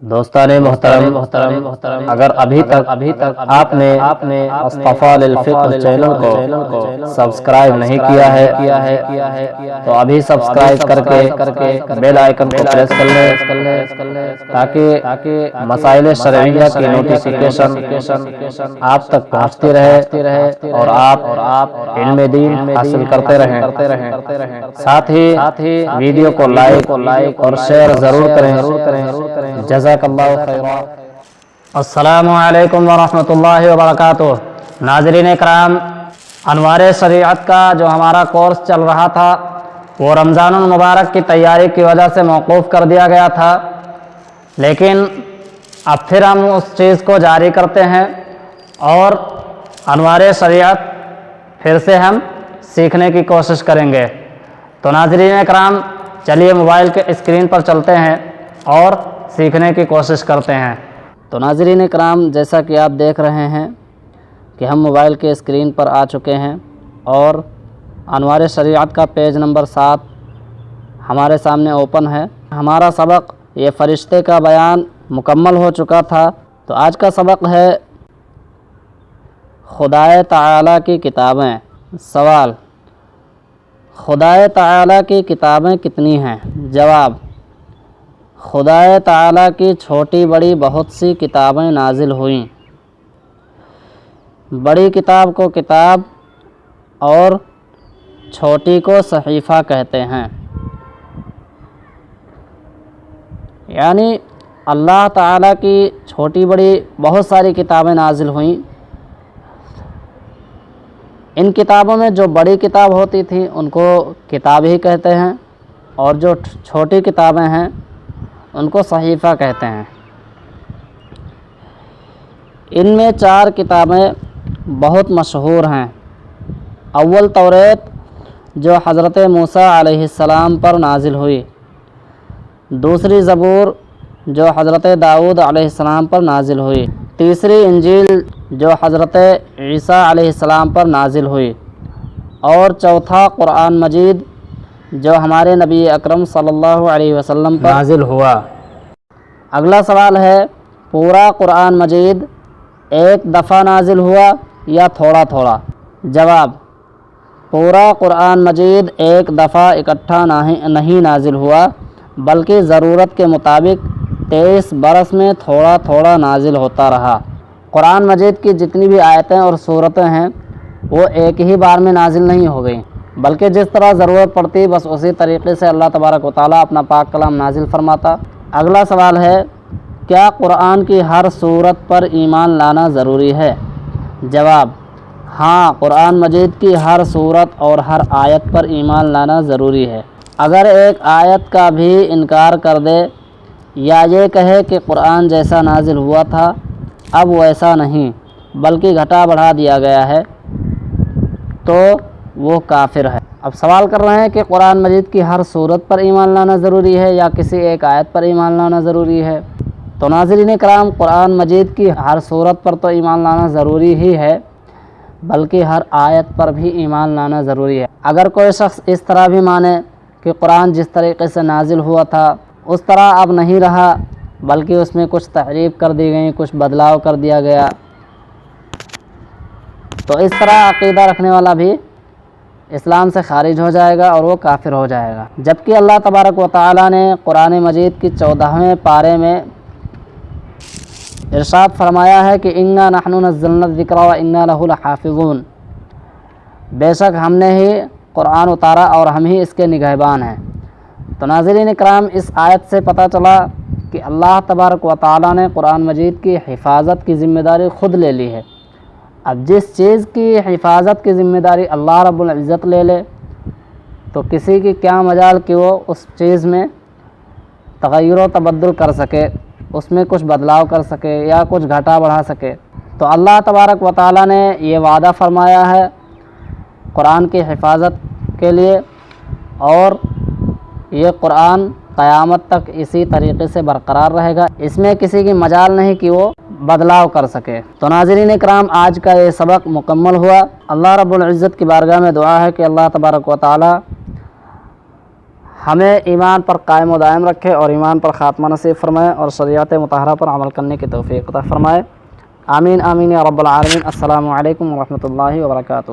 دوستان محترم اگر ابھی تک آپ نے اصطفیٰ للفقہ چینل کو سبسکرائب نہیں کیا ہے تو ابھی سبسکرائب کر کے بیل آئیکن کو پریس کر لیں تاکہ مسائل شرعیہ کی نوٹیفیکیشن آپ تک پہنچتی رہے اور آپ علم دین حاصل کرتے رہیں۔ ساتھ ہی ویڈیو کو لائک اور شیئر ضرور کریں۔ جزاک اللہ خیرا۔ السلام علیکم ورحمۃ اللہ وبرکاتہ۔ ناظرین کرام، انوار شریعت کا جو ہمارا کورس چل رہا تھا وہ رمضان المبارک کی تیاری کی وجہ سے موقوف کر دیا گیا تھا، لیکن اب پھر ہم اس چیز کو جاری کرتے ہیں اور انوار شریعت پھر سے ہم سیکھنے کی کوشش کریں گے۔ تو ناظرین کرام، چلیے موبائل کے اسکرین پر چلتے ہیں اور سیکھنے کی کوشش کرتے ہیں۔ تو ناظرین کرام، جیسا کہ آپ دیکھ رہے ہیں کہ ہم موبائل کے اسکرین پر آ چکے ہیں اور انوار شریعت کا پیج نمبر 7 ہمارے سامنے اوپن ہے۔ ہمارا سبق یہ فرشتے کا بیان مکمل ہو چکا تھا، تو آج کا سبق ہے خدائے تعالیٰ کی کتابیں۔ سوال: خدائے تعالیٰ کی کتابیں کتنی ہیں؟ جواب: خدائے تعالیٰ کی چھوٹی بڑی بہت سی کتابیں نازل ہوئیں۔ بڑی کتاب کو کتاب اور چھوٹی کو صحیفہ کہتے ہیں، یعنی اللہ تعالیٰ کی چھوٹی بڑی بہت ساری کتابیں نازل ہوئیں۔ ان کتابوں میں جو بڑی کتاب ہوتی تھی ان کو کتاب ہی کہتے ہیں، اور جو چھوٹی کتابیں ہیں ان کو صحیفہ کہتے ہیں۔ ان میں 4 کتابیں بہت مشہور ہیں۔ اول توریت جو حضرت موسیٰ علیہ السلام پر نازل ہوئی، دوسری زبور جو حضرت داؤد علیہ السلام پر نازل ہوئی، تیسری انجیل جو حضرت عیسیٰ علیہ السلام پر نازل ہوئی، اور چوتھا قرآن مجید جو ہمارے نبی اکرم صلی اللہ علیہ وسلم پر نازل ہوا۔ اگلا سوال ہے، پورا قرآن مجید ایک دفعہ نازل ہوا یا تھوڑا تھوڑا؟ جواب: پورا قرآن مجید ایک دفعہ اکٹھا نہیں نازل ہوا، بلکہ ضرورت کے مطابق 23 برس میں تھوڑا تھوڑا نازل ہوتا رہا۔ قرآن مجید کی جتنی بھی آیتیں اور سورتیں ہیں وہ ایک ہی بار میں نازل نہیں ہو گئیں، بلکہ جس طرح ضرورت پڑتی بس اسی طریقے سے اللہ تبارک و تعالیٰ اپنا پاک کلام نازل فرماتا۔ اگلا سوال ہے، کیا قرآن کی ہر سورت پر ایمان لانا ضروری ہے؟ جواب: ہاں، قرآن مجید کی ہر سورت اور ہر آیت پر ایمان لانا ضروری ہے۔ اگر ایک آیت کا بھی انکار کر دے یا یہ کہے کہ قرآن جیسا نازل ہوا تھا اب ویسا نہیں بلکہ گھٹا بڑھا دیا گیا ہے، تو وہ کافر ہے۔ اب سوال کر رہے ہیں کہ قرآن مجید کی ہر سورت پر ایمان لانا ضروری ہے یا کسی ایک آیت پر ایمان لانا ضروری ہے؟ تو ناظرین کرام، قرآن مجید کی ہر سورت پر تو ایمان لانا ضروری ہی ہے، بلکہ ہر آیت پر بھی ایمان لانا ضروری ہے۔ اگر کوئی شخص اس طرح بھی مانے کہ قرآن جس طریقے سے نازل ہوا تھا اس طرح اب نہیں رہا بلکہ اس میں کچھ تحریف کر دی گئی، کچھ بدلاؤ کر دیا گیا، تو اس طرح عقیدہ رکھنے والا بھی اسلام سے خارج ہو جائے گا اور وہ کافر ہو جائے گا۔ جبکہ اللہ تبارک و تعالیٰ نے قرآن مجید کی 14ویں پارے میں ارشاد فرمایا ہے کہ اِنَّا نَحْنُ نَزَّلْنَا الذِّكْرَ وَإِنَّا لَهُ لَحَافِظُونَ، بے شک ہم نے ہی قرآن اتارا اور ہم ہی اس کے نگہبان ہیں۔ تو ناظرین کرام، اس آیت سے پتہ چلا کہ اللہ تبارک و تعالیٰ نے قرآن مجید کی حفاظت کی ذمہ داری خود لے لی ہے۔ اب جس چیز کی حفاظت کی ذمہ داری اللہ رب العزت لے لے تو کسی کی کیا مجال کہ وہ اس چیز میں تغیر و تبدل کر سکے، اس میں کچھ بدلاؤ کر سکے یا کچھ گھٹا بڑھا سکے۔ تو اللہ تبارک و تعالیٰ نے یہ وعدہ فرمایا ہے قرآن کی حفاظت کے لیے، اور یہ قرآن قیامت تک اسی طریقے سے برقرار رہے گا، اس میں کسی کی مجال نہیں کہ وہ بدلاؤ کر سکے۔ تو ناظرین کرام، آج کا یہ سبق مکمل ہوا۔ اللہ رب العزت کی بارگاہ میں دعا ہے کہ اللہ تبارک و تعالی ہمیں ایمان پر قائم و دائم رکھے اور ایمان پر خاتمہ نصیب فرمائے اور شریعت مطہرہ پر عمل کرنے کی توفیق عطا فرمائے۔ آمین آمین یا رب العالمین۔ السلام علیکم ورحمۃ اللہ وبرکاتہ۔